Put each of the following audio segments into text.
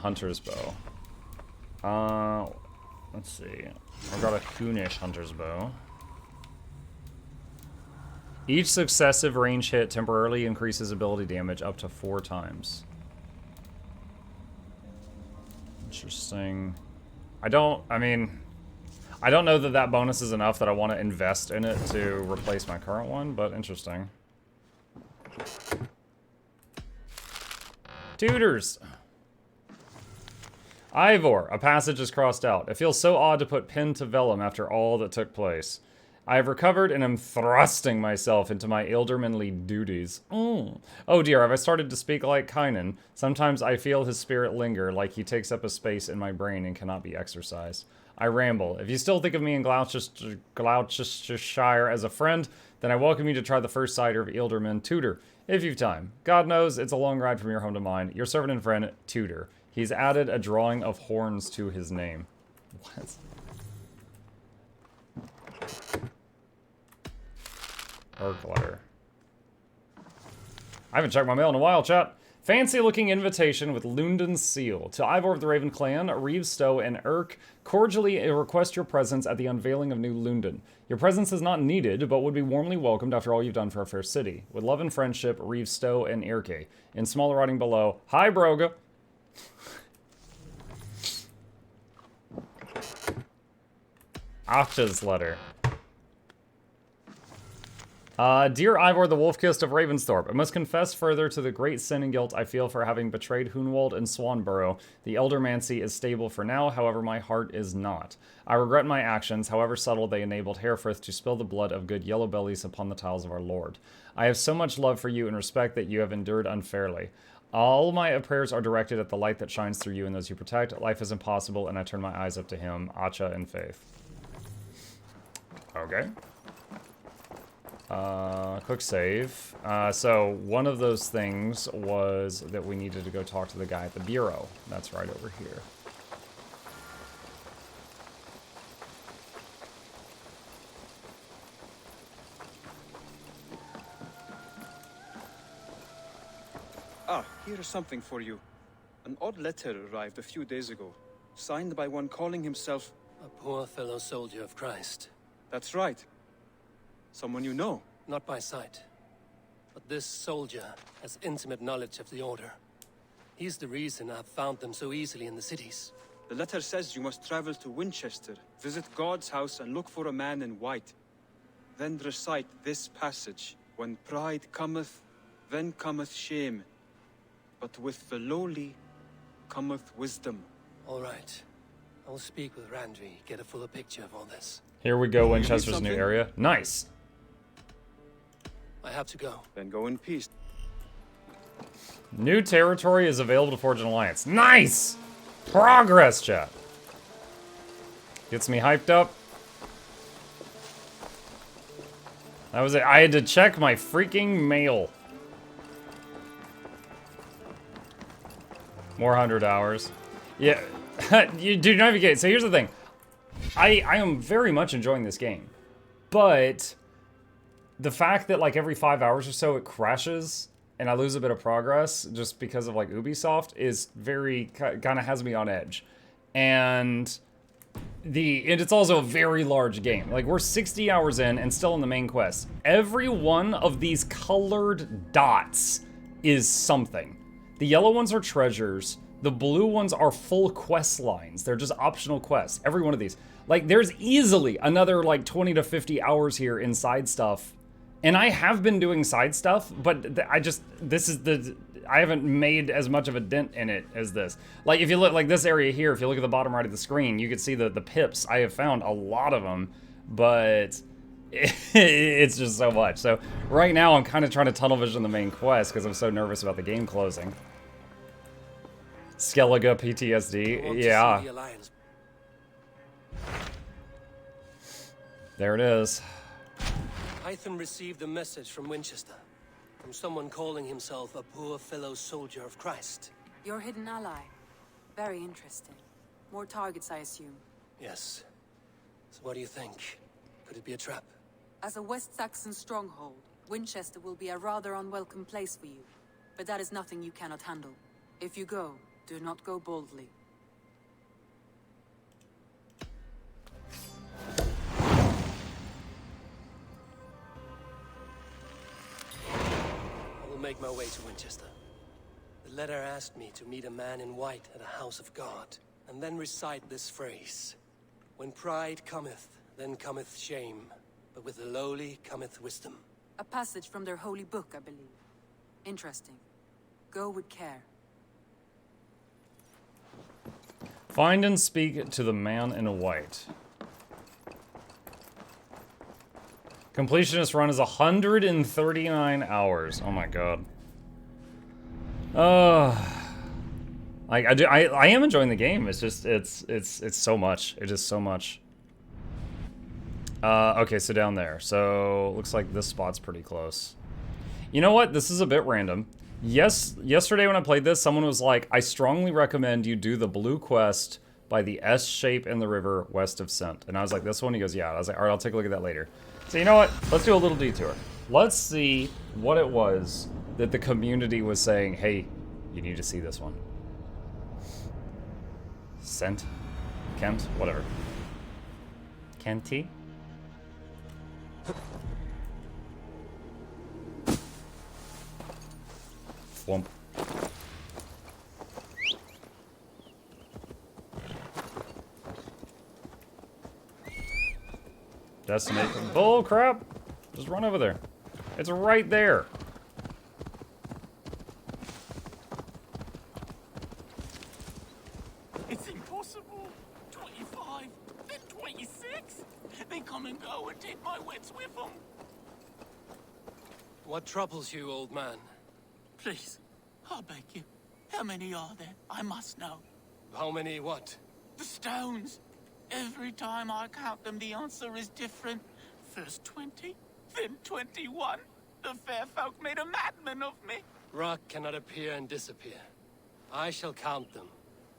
hunter's bow. Let's see. I've got a Hoonish hunter's bow. Each successive range hit temporarily increases ability damage up to 4 times. Interesting. I don't know that that bonus is enough that I want to invest in it to replace my current one, but interesting. Tutors! Ivor, a passage is crossed out. It feels so odd to put pen to vellum after all that took place. I have recovered and am thrusting myself into my eldermanly duties. Oh dear, have I started to speak like Kynan? Sometimes I feel his spirit linger, like he takes up a space in my brain and cannot be exercised. I ramble. If you still think of me in Gloucestershire as a friend, then I welcome you to try the first cider of Ealdorman Tudor, if you've time. God knows, it's a long ride from your home to mine. Your servant and friend, Tudor. He's added a drawing of horns to his name. What? Urk letter. I haven't checked my mail in a while, chat. Fancy looking invitation with Lunden's seal. To Ivor of the Raven Clan, Reeves Stowe, and Urk, cordially request your presence at the unveiling of New Lunden. Your presence is not needed, but would be warmly welcomed after all you've done for our fair city. With love and friendship, Reeves Stowe and Irke. In smaller writing below, hi Broga. Acha's letter. Dear Ivor the Wolf-Kissed of Ravensthorpe, I must confess further to the great sin and guilt I feel for having betrayed Hunwald and Swanborough. The Eldermancy is stable for now, however my heart is not. I regret my actions, however subtle they enabled Herefrith to spill the blood of good yellow bellies upon the tiles of our Lord. I have so much love for you and respect that you have endured unfairly. All my prayers are directed at the light that shines through you and those you protect. Life is impossible, and I turn my eyes up to him. Acha and Faith. Okay. Quick save. So one of those things was that we needed to go talk to the guy at the bureau. That's right over here. Here is something for you. An odd letter arrived a few days ago, signed by one calling himself a poor fellow soldier of Christ. That's right. Someone you know. Not by sight. But this soldier has intimate knowledge of the Order. He's the reason I've found them so easily in the cities. The letter says you must travel to Winchester, visit God's house and look for a man in white. Then recite this passage. When pride cometh, then cometh shame. But with the lowly cometh wisdom. All right. I'll speak with Randvi, get a fuller picture of all this. Here we go, Winchester's new area. Nice. I have to go. Then go in peace. New territory is available to forge an alliance. Nice! Progress, chat. Gets me hyped up. That was it. I had to check my freaking mail. More 100 hours. Yeah. You do navigate. So here's the thing. I am very much enjoying this game. But the fact that like every 5 hours or so it crashes and I lose a bit of progress just because of like Ubisoft is very kind of has me on edge. And it's also a very large game. Like we're 60 hours in and still in the main quest. Every one of these colored dots is something. The yellow ones are treasures. The blue ones are full quest lines. They're just optional quests. Every one of these. Like there's easily another like 20 to 50 hours here in side stuff. And I have been doing side stuff, but I haven't made as much of a dent in it as this. Like if you look like this area here, if you look at the bottom right of the screen, you can see the pips. I have found a lot of them, but it's just so much. So right now I'm kind of trying to tunnel vision the main quest because I'm so nervous about the game closing. Skellige PTSD, yeah. There it is. Hytham received a message from Winchester, from someone calling himself a poor fellow soldier of Christ. Your hidden ally. Very interesting. More targets, I assume. Yes. So what do you think? Could it be a trap? As a West Saxon stronghold, Winchester will be a rather unwelcome place for you. But that is nothing you cannot handle. If you go, Do not go boldly. I will make my way to Winchester. The letter asked me to meet a man in white at a house of God, and then recite this phrase. When pride cometh, then cometh shame, but with the lowly cometh wisdom. A passage from their holy book, I believe. Interesting. Go with care. Find and speak to the man in white. Completionist run is 139 hours. Oh my god. I am enjoying the game. It's just it's so much. It is so much. Okay, so down there. So looks like this spot's pretty close. You know what? This is a bit random. Yesterday when I played this, someone was like, I strongly recommend you do the blue quest by the S shape in the river west of Sent. And I was like, this one? He goes, yeah. I was like, all right, I'll take a look at that later. So you know what? Let's do a little detour. Let's see what it was that the community was saying, hey, you need to see this one. Sent? Kent? Whatever. Kenty? Flump. Destination. Bull crap! Just run over there. It's right there. It's impossible. 25, then 26. They come and go and take my wits with them. What troubles you, old man? Please, I beg you. How many are there? I must know. How many what? The stones. Every time I count them, the answer is different. First 20, then 21. The fair folk made a madman of me. Rock cannot appear and disappear. I shall count them.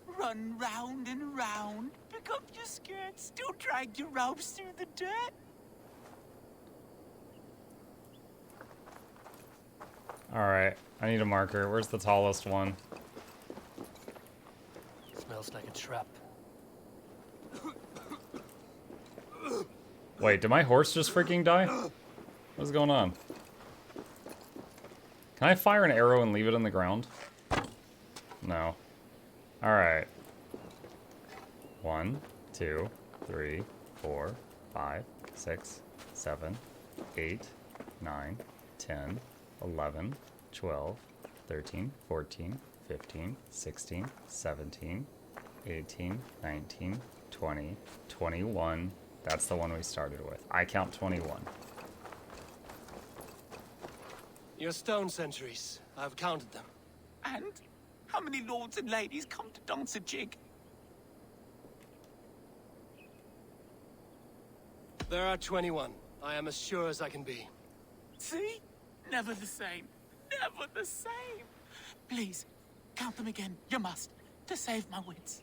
Run round and round. Pick up your skirts. Still drag your ropes through the dirt. Alright, I need a marker. Where's the tallest one? Smells like a trap. Wait, did my horse just freaking die? What's going on? Can I fire an arrow and leave it on the ground? No. Alright. 1, 2, 3, 4, 5, 6, 7, 8, 9, 10, 11, 12, 13, 14, 15, 16, 17, 18, 19, 20, 21. That's the one we started with. I count 21. Your stone sentries. I've counted them. And how many lords and ladies come to dance a jig? There are 21. I am as sure as I can be. See? Never the same. Never the same. Please, count them again. You must. To save my wits.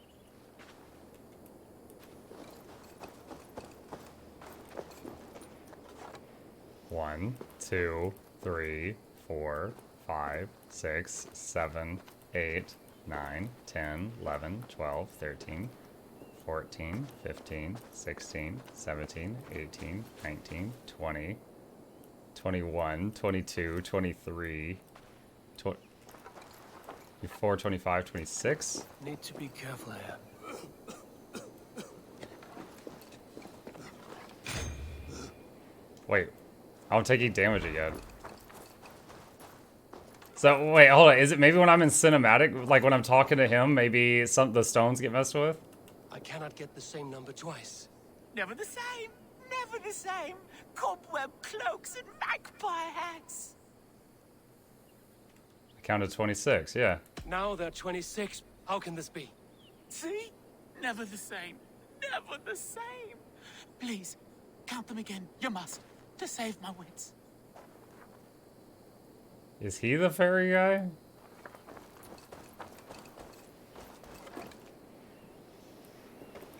One, 2, 3, 4, 5, 6, 7, 8, 9, 10, 11, 12, 13, 14, 15, 16, 17, 18, 19, 20, 21, 22, 23, 24, 25, 26. Need to be careful here. Wait, I'm taking damage again. So, wait, hold on. Is it maybe when I'm in cinematic, like when I'm talking to him, maybe the stones get messed with? I cannot get the same number twice. Never the same. Never the same. Cobweb cloaks and magpie hats. I counted 26, yeah. Now there are 26. How can this be? See? Never the same. Never the same. Please, count them again. You must. To save my wits. Is he the fairy guy?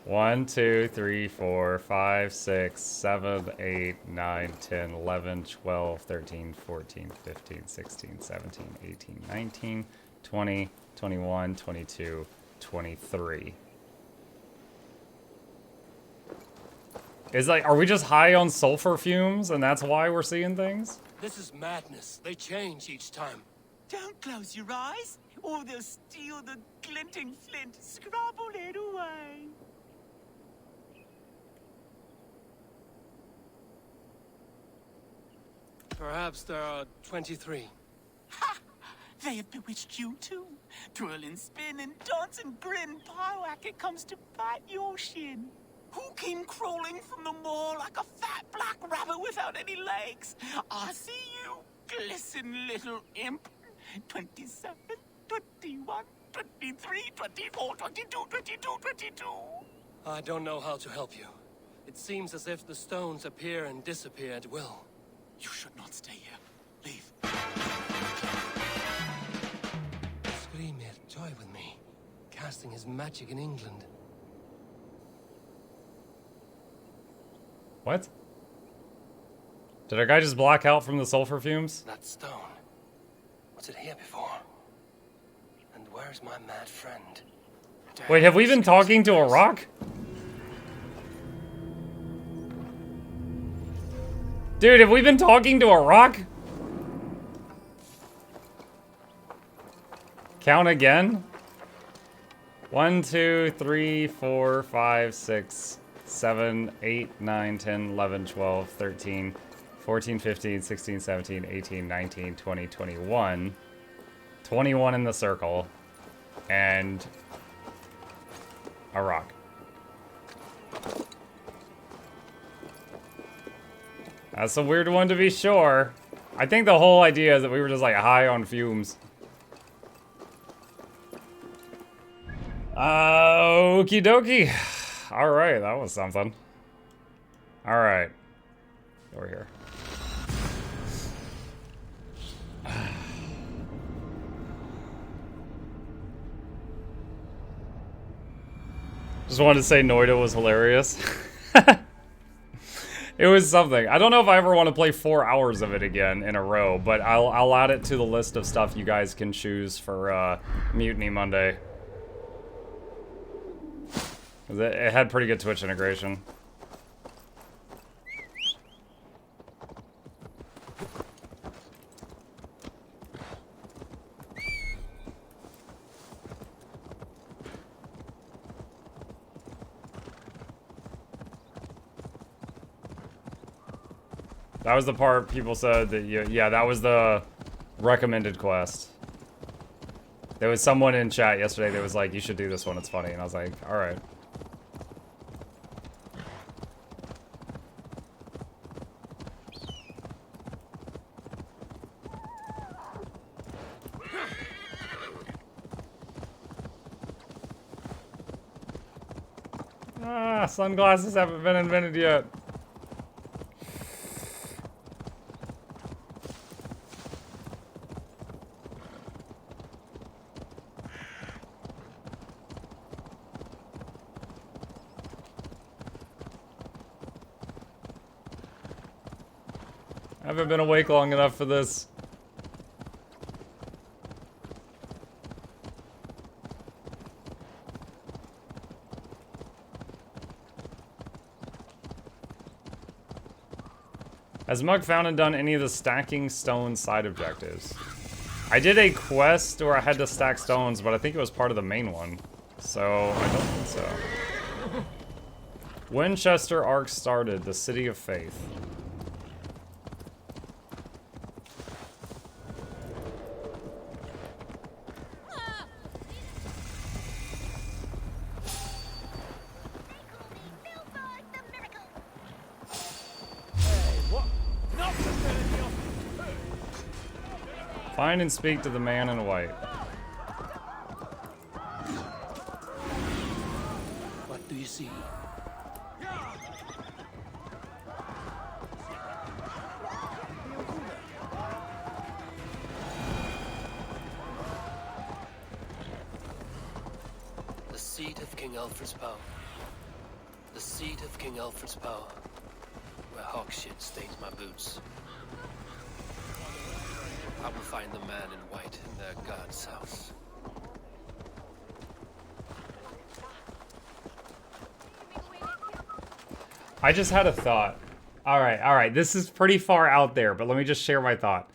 One, 2, 3, 4, 5, 6, 7, 8, 9, 10, 11, 12, 13, 14, 15, 16, 17, 18, 19, 20, 21, 22, 23. Is like, are we just high on sulfur fumes and that's why we're seeing things? This is madness. They change each time. Don't close your eyes, or they'll steal the glinting flint. Scrabble it away. Perhaps there are 23. Ha! They have bewitched you too. Twirl and spin and dance and grin. Pywhack, it comes to bite your shin. Who came crawling from the moor like a fat black rabbit without any legs? I see you, glisten little imp. 27, 21, 23, 24, 22, 22, 22. I don't know how to help you. It seems as if the stones appear and disappear at will. You should not stay here. Leave. Skrimir toy with me, casting his magic in England. What? Did our guy just black out from the sulfur fumes? That stone. Was it here before? And where's my mad friend? Wait, have we been talking to a rock? Dude, have we been talking to a rock? Count again. 1, 2, 3, 4, 5, 6, 7, 8, 9, 10, 11, 12, 13, 14, 15, 16, 17, 18, 19, 20, 21. 21 in the circle. And a rock. That's a weird one to be sure. I think the whole idea is that we were just like high on fumes. Okie dokie. Alright, that was something. Alright. Over here. Just wanted to say Noida was hilarious. It was something. I don't know if I ever want to play 4 hours of it again in a row, but I'll add it to the list of stuff you guys can choose for Mutiny Monday. It had pretty good Twitch integration. That was the part people said that yeah, that was the recommended quest. There was someone in chat yesterday that was like, you should do this one, it's funny. And I was like, alright. Ah, sunglasses haven't been invented yet. I haven't been awake long enough for this. Has Mug found and done any of the stacking stone side objectives? I did a quest where I had to stack stones, but I think it was part of the main one. So, I don't think so. Winchester Ark started, the City of Faith. Find and speak to the man in white. What do you see? The seat of King Alfred's power. The seat of King Alfred's power. Where hawk shit stains my boots. I will find the man in white in their god's house. I just had a thought. All right. This is pretty far out there, but let me just share my thought.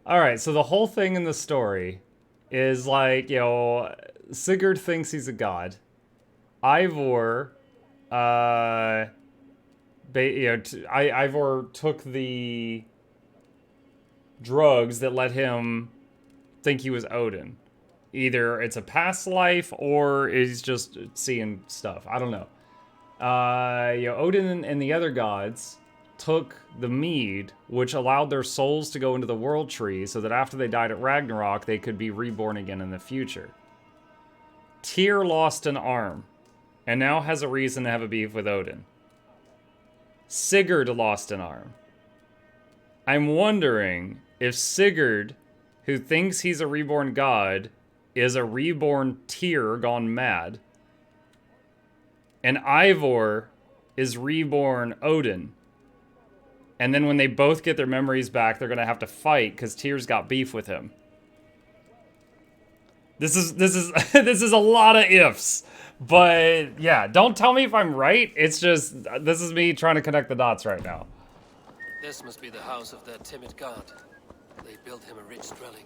All right, so the whole thing in the story is like, Sigurd thinks he's a god. Ivor, Ivor took the drugs that let him think he was Odin. Either it's a past life or he's just seeing stuff. I don't know. Odin and the other gods took the mead, which allowed their souls to go into the world tree so that after they died at Ragnarok, they could be reborn again in the future. Tyr lost an arm, and now has a reason to have a beef with Odin. Sigurd lost an arm. I'm wondering if Sigurd, who thinks he's a reborn god, is a reborn Tyr gone mad, and Ivor is reborn Odin. And then when they both get their memories back, they're gonna have to fight because Tyr's got beef with him. This is this is a lot of ifs, but yeah, don't tell me if I'm right. It's just this is me trying to connect the dots right now. This must be the house of that timid god. They built him a rich dwelling.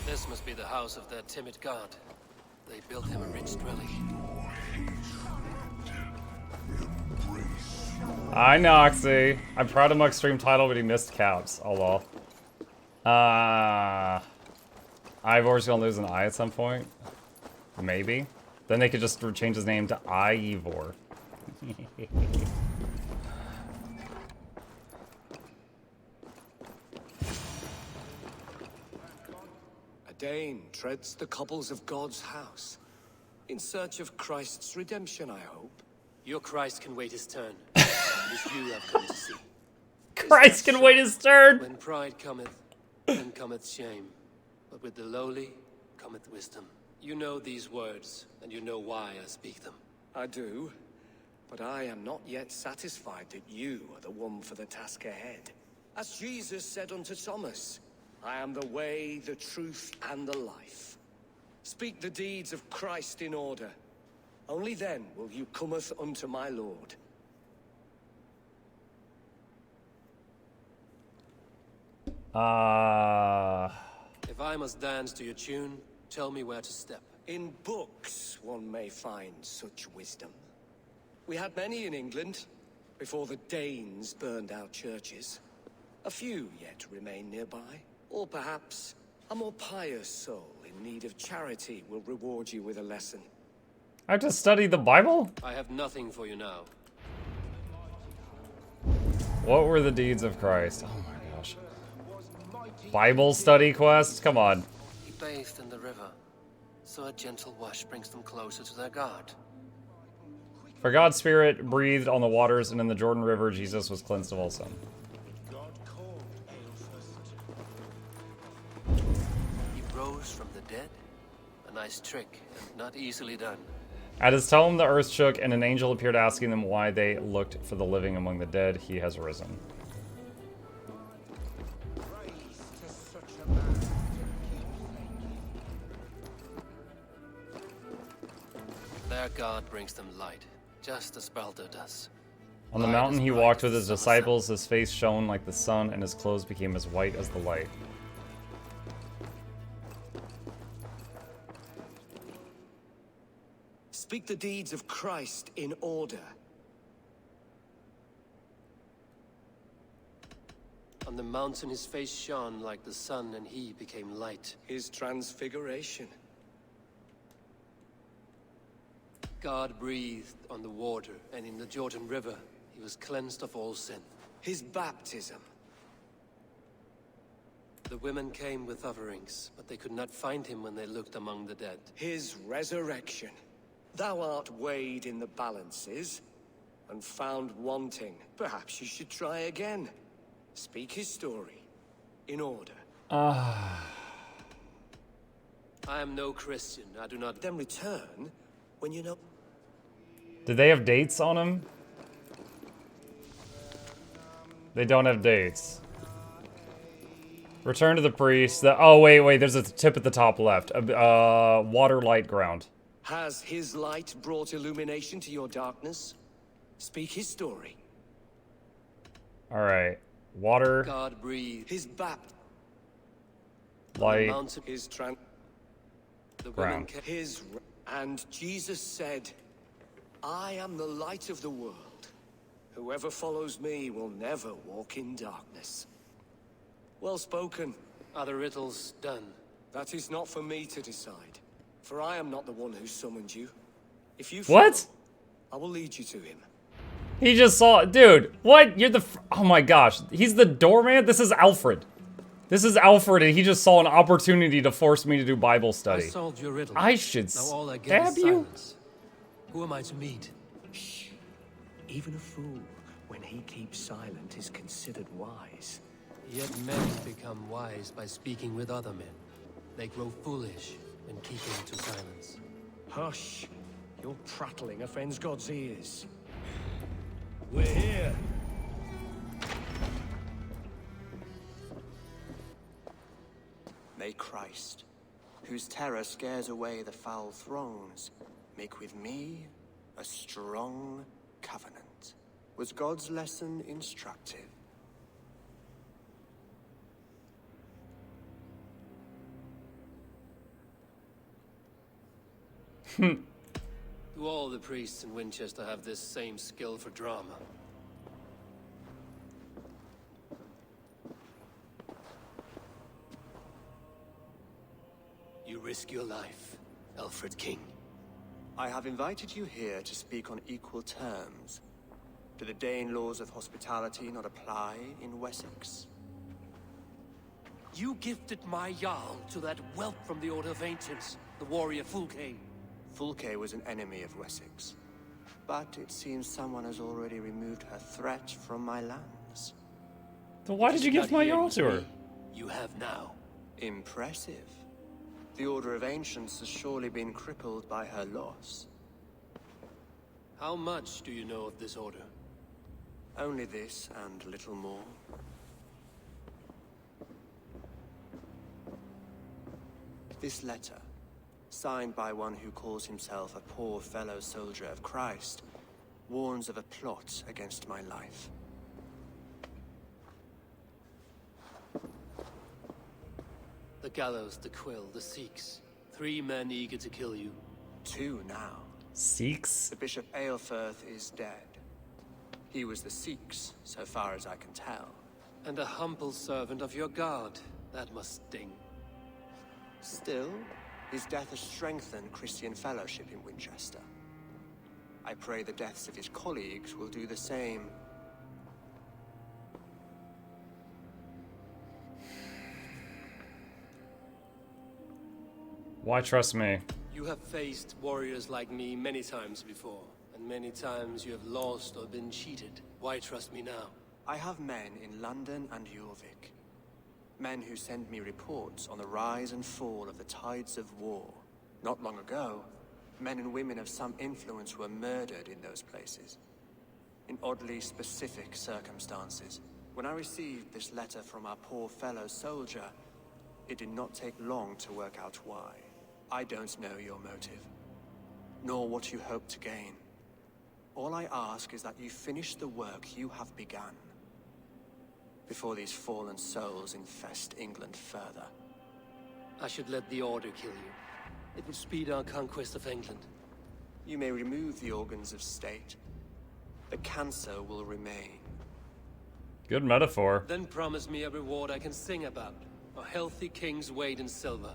This must be the house of that timid god. They built him a rich dwelling. Hi, Noxy. I'm proud of Muck's stream title, but he missed caps. Oh, lol. Ivor's gonna lose an eye at some point. Maybe. Then they could just change his name to Ivor. A Dane treads the cobbles of God's house. In search of Christ's redemption, I hope. Your Christ can wait his turn. It is you I've come to see. Christ can wait his turn! When pride cometh, then cometh shame. But with the lowly cometh wisdom. You know these words, and you know why I speak them. I do, but I am not yet satisfied that you are the one for the task ahead. As Jesus said unto Thomas, I am the way, the truth, and the life. Speak the deeds of Christ in order. Only then will you cometh unto my Lord. If I must dance to your tune, tell me where to step. In books one may find such wisdom. We had many in England, before the Danes burned our churches. A few yet remain nearby. Or perhaps a more pious soul in need of charity will reward you with a lesson. I have to study the Bible? I have nothing for you now. What were the deeds of Christ? Oh my gosh. Bible study quest? Come on. He bathed in the river, so a gentle wash brings them closer to their God. For God's Spirit breathed on the waters, and in the Jordan River, Jesus was cleansed of all sin. He rose from the dead? A nice trick, and not easily done. At his tone, the earth shook, and an angel appeared asking them why they looked for the living among the dead. He has risen. Their God brings them light, just as Baldur does. On the mountain he walked with his disciples, his face shone like the sun, and his clothes became as white as the light. Speak the deeds of Christ in order. On the mountain his face shone like the sun, and he became light. His transfiguration. God breathed on the water, and in the Jordan River he was cleansed of all sin. His baptism. The women came with offerings, but they could not find him when they looked among the dead. His resurrection. Thou art weighed in the balances, and found wanting. Perhaps you should try again. Speak his story, in order. I am no Christian, I do not... Then return, when you know... Did they have dates on him? They don't have dates. Return to the priest. Oh, wait. There's a tip at the top left. Water, light, ground. Has his light brought illumination to your darkness? Speak his story. Alright. Water, God breathed. His baptism. light, Mountain. His The women ground. came. his and Jesus said, I am the light of the world. Whoever follows me will never walk in darkness. Well spoken. Are the riddles done? That is not for me to decide, for I am not the one who summoned you. If you What? follow, I will lead you to him. He just saw, dude, what? You're the, oh my gosh. He's the doorman? This is Alfred. This is Alfred, and he just saw an opportunity to force me to do Bible I study. solved your riddle. I should Now all I get stab is you? silence. Who am I to meet? Even a fool, when he keeps silent, is considered wise. Yet men become wise by speaking with other men. They grow foolish when keeping to silence. Hush! Your prattling offends God's ears. We're here. May Christ, whose terror scares away the foul thrones, make with me a strong covenant. Was God's lesson instructive? Do all the priests in Winchester have this same skill for drama? You risk your life, Alfred King. I have invited you here to speak on equal terms. Do the Dane laws of hospitality not apply in Wessex? You gifted my Jarl to that whelp from the Order of Ancients, the warrior Fulke. Fulke was an enemy of Wessex, but it seems someone has already removed her threat from my lands. So why did you gift my Jarl to her? You have now. Impressive. The Order of Ancients has surely been crippled by her loss. How much do you know of this order? Only this and little more. This letter, signed by one who calls himself a poor fellow soldier of Christ, warns of a plot against my life. The gallows, the quill, the Sikhs. 3 men eager to kill you. 2 now. Sikhs? The Bishop Aelfirth is dead. He was the Sikhs, so far as I can tell. And a humble servant of your god. That must sting. Still, his death has strengthened Christian fellowship in Winchester. I pray the deaths of his colleagues will do the same. Why trust me? You have faced warriors like me many times before, and many times you have lost or been cheated. Why trust me now? I have men in London and Jorvik. Men who send me reports on the rise and fall of the tides of war. Not long ago, men and women of some influence were murdered in those places. In oddly specific circumstances. When I received this letter from our poor fellow soldier, it did not take long to work out why. I don't know your motive, nor what you hope to gain. All I ask is that you finish the work you have begun, before these fallen souls infest England further. I should let the Order kill you. It would speed our conquest of England. You may remove the organs of state. The cancer will remain. Good metaphor. Then promise me a reward I can sing about. A healthy king's weight in silver.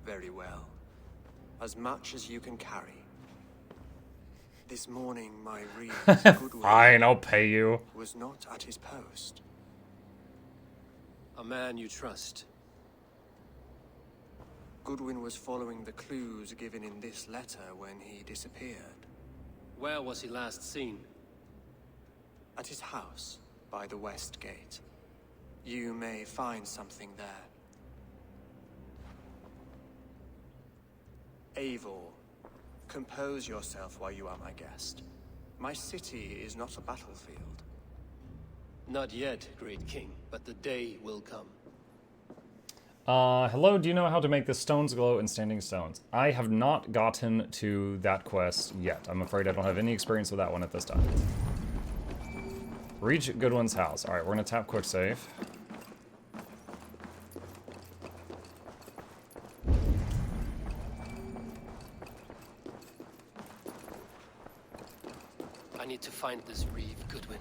Very well. As much as you can carry. This morning, my reed, Goodwin, Fine, I'll pay you. was not at his post. A man you trust. Goodwin was following the clues given in this letter when he disappeared. Where was he last seen? At his house, by the west gate. You may find something there. Eivor, compose yourself while you are my guest. My city is not a battlefield. Not yet, great king, but the day will come. Hello, do you know how to make the stones glow in standing stones? I have not gotten to that quest yet. I'm afraid I don't have any experience with that one at this time. Reach Goodwin's house. Alright, we're gonna tap quick save. I need to find this Reeve Goodwin.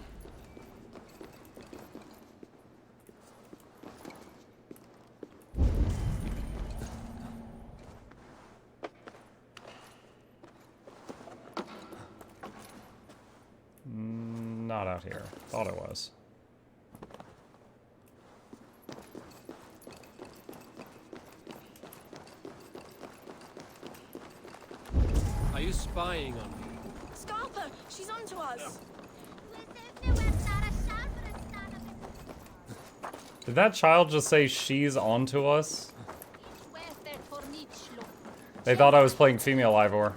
Not out here. Thought it was. Are you spying on me? Scarper, she's onto us. Did that child just say she's onto us? They thought I was playing female Ivor.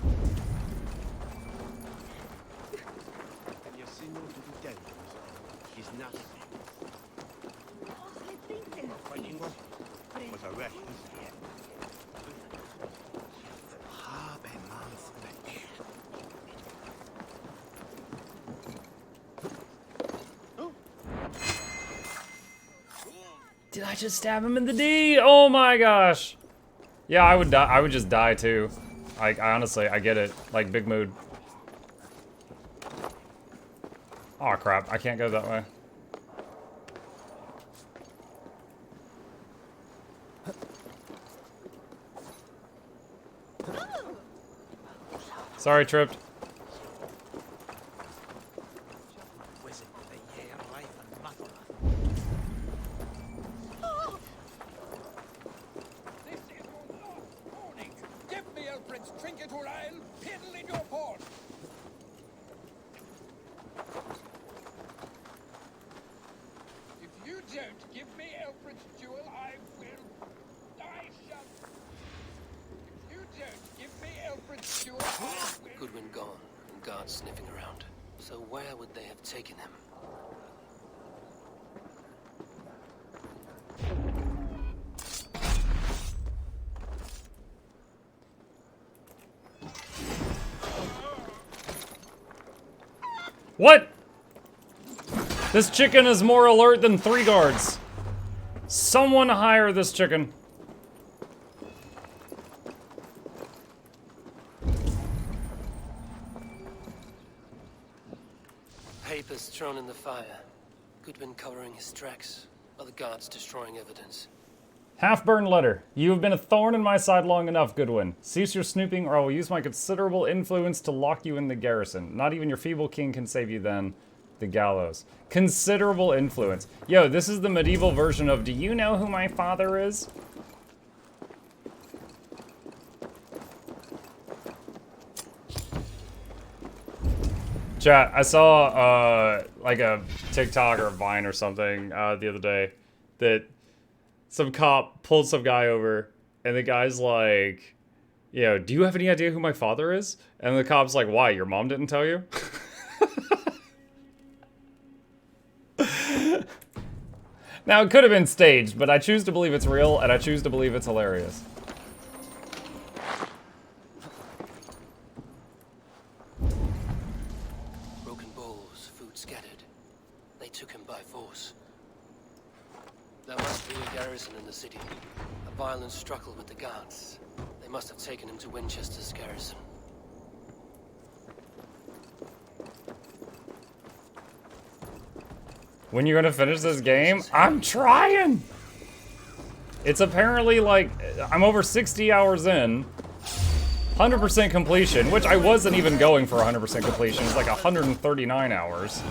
Did I just stab him in the D? Oh my gosh. Yeah, I would die. I would just die too. I honestly, I get it. Like, big mood. Oh crap, I can't go that way. Sorry, tripped. Goodwin gone, and guards sniffing around. So where would they have taken him? What? This chicken is more alert than 3 guards. Someone hire this chicken. Papers thrown in the fire. Goodwin covering his tracks. Other guards destroying evidence. Half-burned letter. You have been a thorn in my side long enough, Goodwin. Cease your snooping, or I will use my considerable influence to lock you in the garrison. Not even your feeble king can save you then. The gallows. Considerable influence. Yo, this is the medieval version of, do you know who my father is? Chat, I saw, like a TikTok or a Vine or something, the other day, that some cop pulled some guy over, and the guy's like, do you have any idea who my father is? And the cop's like, why, your mom didn't tell you? Now, it could have been staged, but I choose to believe it's real, and I choose to believe it's hilarious. Broken bowls, food scattered. They took him by force. There must be a garrison in the city. A violent struggle with the guards. They must have taken him to Winchester's garrison. When you're gonna finish this game? I'm trying! It's apparently like, I'm over 60 hours in. 100% completion, which I wasn't even going for 100% completion. It's like 139 hours.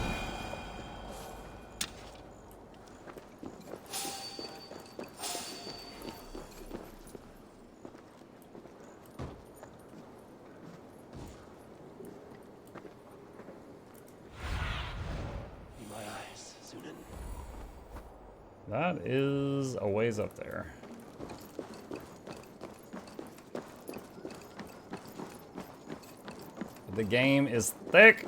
That is a ways up there. The game is thick.